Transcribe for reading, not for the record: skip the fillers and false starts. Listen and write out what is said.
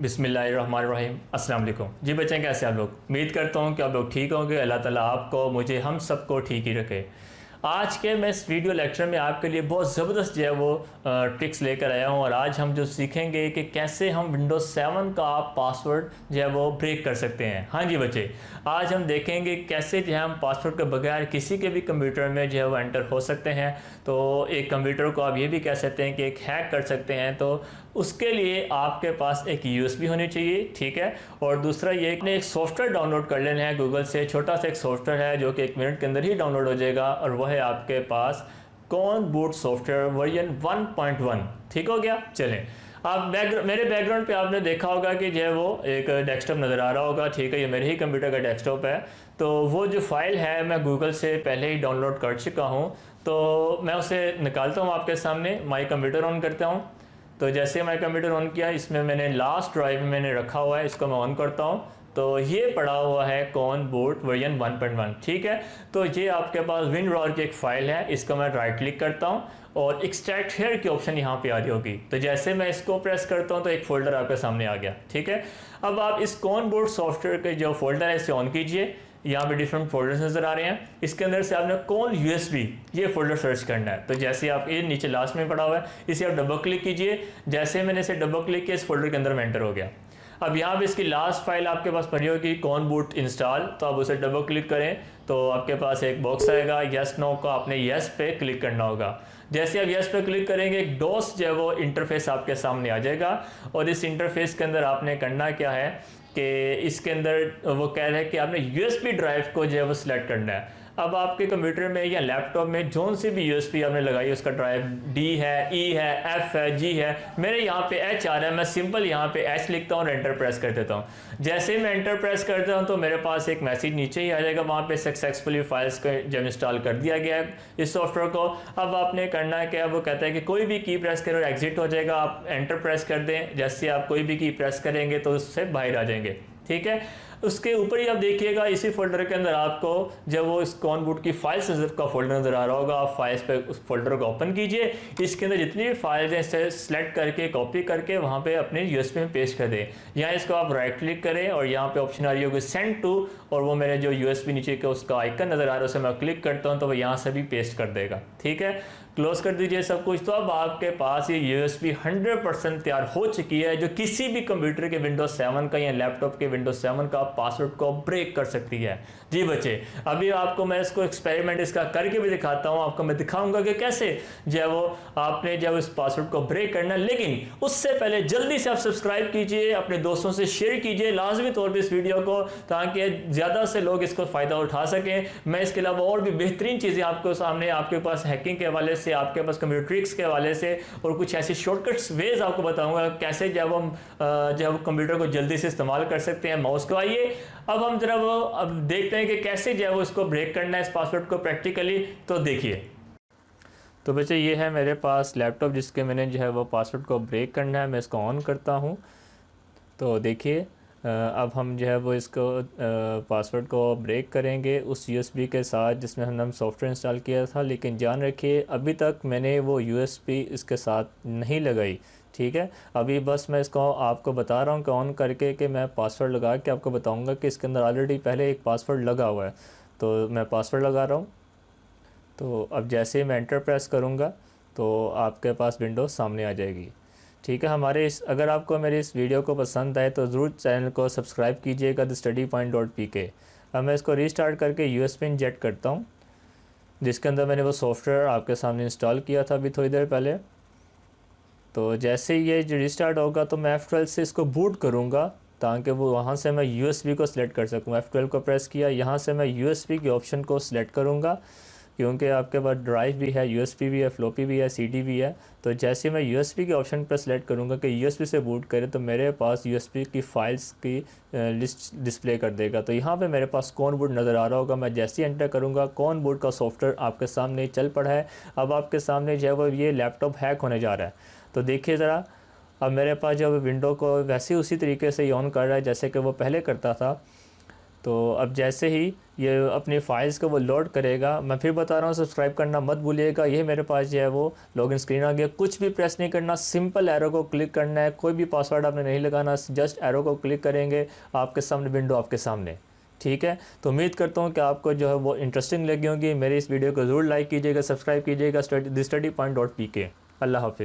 बिस्मिल्लाहिर्रहमानिर्रहीम अस्सलाम वालेकुम जी बच्चे, कैसे आप लोग। उम्मीद करता हूँ कि आप लोग ठीक होंगे। अल्लाह ताला आपको, मुझे, हम सबको ठीक ही रखे। आज के मैं इस वीडियो लेक्चर में आपके लिए बहुत ज़बरदस्त जो है वो ट्रिक्स लेकर आया हूँ। और आज हम जो सीखेंगे कि कैसे हम विंडोज़ 7 का पासवर्ड जो है वो ब्रेक कर सकते हैं। हाँ जी बच्चे, आज हम देखेंगे कैसे जो है हम पासवर्ड के बगैर किसी के भी कंप्यूटर में जो है वो एंटर हो सकते हैं। तो एक कंप्यूटर को आप ये भी कह सकते हैं कि एक हैक कर सकते हैं। तो उसके लिए आपके पास एक यूएसबी होनी चाहिए, ठीक है। और दूसरा ये कि एक सॉफ्टवेयर डाउनलोड कर लेना है गूगल से। छोटा सा एक सॉफ्टवेयर है जो कि 1 मिनट के अंदर ही डाउनलोड हो जाएगा, और वह है आपके पास कौन बूट सॉफ्टवेयर वर्जन 1.1। ठीक हो गया। चलें, आप मेरे बैकग्राउंड पे आपने देखा होगा कि जो है वो एक डेस्कटॉप नज़र आ रहा होगा, ठीक है। ये मेरे ही कंप्यूटर का डेस्कटॉप है। तो वो जो फाइल है मैं गूगल से पहले ही डाउनलोड कर चुका हूँ। तो मैं उसे निकालता हूँ आपके सामने। माई कंप्यूटर ऑन करता हूँ। तो जैसे मैं कंप्यूटर ऑन किया, इसमें मैंने लास्ट ड्राइव में मैंने रखा हुआ है, इसको मैं ऑन करता हूँ। तो ये पड़ा हुआ है कौन बूट वर्जन 1.1, ठीक है। तो ये आपके पास विनरॉर की एक फाइल है, इसको मैं राइट क्लिक करता हूँ और एक्सट्रैक्ट हेयर की ऑप्शन यहाँ पे आ रही होगी। तो जैसे मैं इसको प्रेस करता हूँ तो एक फोल्डर आपके सामने आ गया, ठीक है। अब आप इस कौन बूट सॉफ्टवेयर के जो फोल्डर है इसे ऑन कीजिए। यहाँ पे डिफरेंट फोल्डर्स नज़र आ रहे हैं। इसके अंदर से आपने कौन यूएसबी ये फोल्डर सर्च करना है। तो जैसे आप ये नीचे लास्ट में पड़ा हुआ है, इसे आप डबल क्लिक कीजिए। जैसे मैंने इसे डबल क्लिक किया, इस फोल्डर के अंदर में एंटर हो गया। अब यहाँ पे इसकी लास्ट फाइल आपके पास पड़ी होगी कौन बूट इंस्टॉल। तो आप उसे डबल क्लिक करें तो आपके पास एक बॉक्स आएगा, यस नो का आपने यस पे क्लिक करना होगा। जैसे आप यस पे क्लिक करेंगे, एक डॉस जो है वो इंटरफेस आपके सामने आ जाएगा। और इस इंटरफेस के अंदर आपने करना क्या है कि इसके अंदर वो कह रहे हैं कि आपने यूएसबी ड्राइव को जो है वो सिलेक्ट करना है। अब आपके कंप्यूटर में या लैपटॉप में जोन सी भी यूएसबी आपने लगाई, उसका ड्राइव डी है, ई है, एफ है, जी है। मेरे यहाँ पे एच आ रहा है, मैं सिंपल यहाँ पे एच लिखता हूँ और एंटर प्रेस कर देता हूँ। जैसे मैं एंटर प्रेस करता हूँ तो मेरे पास एक मैसेज नीचे ही आ जाएगा, वहाँ पे सक्सेसफुली फाइल्स को जब इंस्टॉल कर दिया गया है इस सॉफ्टवेयर को। अब आपने करना है क्या, वो कहता है कि कोई भी की प्रेस करो एग्जिट हो जाएगा, आप एंटर प्रेस कर दें। जैसे आप कोई भी की प्रेस करेंगे तो उससे बाहर आ जाएंगे, ठीक है। उसके ऊपर ही आप देखिएगा इसी फोल्डर के अंदर आपको जब वो इस कौन बूट की फाइल्स का फोल्डर नज़र आ रहा होगा, आप फाइल्स पे उस फोल्डर को ओपन कीजिए। इसके अंदर जितनी भी फाइल्स हैं इसे सेलेक्ट करके कॉपी करके वहाँ पे अपने यूएसबी में पेस्ट कर दें। यहाँ इसको आप राइट क्लिक करें और यहाँ पे ऑप्शन आ रही होगी सेंड टू, और वो मेरे जो यूएसबी नीचे का उसका आइकन नज़र आ रहा है उसे मैं क्लिक करता हूँ तो वो यहाँ से भी पेस्ट कर देगा, ठीक है। क्लोज कर दीजिए सब कुछ। तो अब आपके पास ये यूएसबी 100% तैयार हो चुकी है, जो किसी भी कंप्यूटर के विंडोज 7 का या लैपटॉप के विंडोज 7 का पासवर्ड को ब्रेक कर सकती है। जी बच्चे, अभी आपको मैं इसको एक्सपेरिमेंट इसका करके भी दिखाता हूँ। आपको मैं दिखाऊंगा कि कैसे जो है वो आपने जब इस पासवर्ड को ब्रेक करना है। लेकिन उससे पहले जल्दी से आप सब्सक्राइब कीजिए, अपने दोस्तों से शेयर कीजिए लाजमी तौर पर इस वीडियो को, ताकि ज़्यादा से लोग इसको फ़ायदा उठा सकें। मैं इसके अलावा और भी बेहतरीन चीज़ें आपको सामने, आपके पास हैकिंग के हवाले से, आपके पास कंप्यूटर ट्रिक्स के हवाले से और कुछ ऐसे शॉर्टकट्स वेज आपको बताऊंगा कैसे जब हम कंप्यूटर को जल्दी से इस्तेमाल कर सकते हैं माउस को। आइए अब हम जरा वो अब देखते हैं कि कैसे जो है वो इसको ब्रेक करना है इस पासवर्ड को प्रैक्टिकली। तो देखिए, तो बच्चे ये है मेरे पास लैपटॉप जिसके मैंने जो है वो पासवर्ड को ब्रेक करना है। मैं इसको ऑन करता हूँ तो देखिए अब हम जो है वो इसको पासवर्ड को ब्रेक करेंगे उस यूएसबी के साथ जिसमें हमने सॉफ्टवेयर इंस्टॉल किया था। लेकिन जान रखिए अभी तक मैंने वो यूएसबी इसके साथ नहीं लगाई, ठीक है। अभी बस मैं इसको आपको बता रहा हूँ कि ऑन करके कि मैं पासवर्ड लगा के आपको बताऊँगा कि इसके अंदर ऑलरेडी पहले एक पासवर्ड लगा हुआ है। तो मैं पासवर्ड लगा रहा हूँ। तो अब जैसे ही मैं एंटर प्रेस करूँगा तो आपके पास विंडो सामने आ जाएगी, ठीक है। अगर आपको मेरी इस वीडियो को पसंद आए तो ज़रूर चैनल को सब्सक्राइब कीजिएगा thestudypoint.pk। अब मैं इसको रीस्टार्ट करके यूएसबी इंजेक्ट करता हूँ जिसके अंदर मैंने वो सॉफ्टवेयर आपके सामने इंस्टॉल किया था अभी थोड़ी देर पहले। तो जैसे ही ये रीस्टार्ट होगा तो मैं F12 से इसको बूट करूँगा ताकि वो वहाँ से मैं यूएसबी को सिलेक्ट कर सकूँ। F12 को प्रेस किया, यहाँ से मैं यूएसबी के ऑप्शन को सिलेक्ट करूँगा क्योंकि आपके पास ड्राइव भी है, यूएसबी भी है, फ्लॉपी भी है, सीडी भी है। तो जैसे मैं यूएसबी के ऑप्शन पर सेलेक्ट करूंगा कि यूएसबी से बूट करे तो मेरे पास यूएसबी की फ़ाइल्स की लिस्ट डिस्प्ले कर देगा। तो यहाँ पे मेरे पास कौन बूट नज़र आ रहा होगा। मैं जैसे ही एंटर करूँगा कौन बूट का सॉफ्टवेयर आपके सामने चल पड़ा है। अब आपके सामने जो है वो ये लैपटॉप हैक होने जा रहा है। तो देखिए ज़रा, अब मेरे पास जब विंडो को वैसे उसी तरीके से ऑन कर रहा है जैसे कि वो पहले करता था। तो अब जैसे ही ये अपनी फाइल्स को वो लोड करेगा। मैं फिर बता रहा हूँ, सब्सक्राइब करना मत भूलिएगा। ये मेरे पास जो है वो लॉगिन स्क्रीन आ गया। कुछ भी प्रेस नहीं करना, सिंपल एरो को क्लिक करना है, कोई भी पासवर्ड आपने नहीं लगाना, जस्ट एरो को क्लिक करेंगे, आपके सामने विंडो आपके सामने। ठीक है, तो उम्मीद करता हूँ कि आपको जो है वो इंटरेस्टिंग लगी होगी। मेरी इस वीडियो को ज़रूर लाइक कीजिएगा, सब्सक्राइब कीजिएगा thestudypoint.pk। अल्लाह हाफिज़।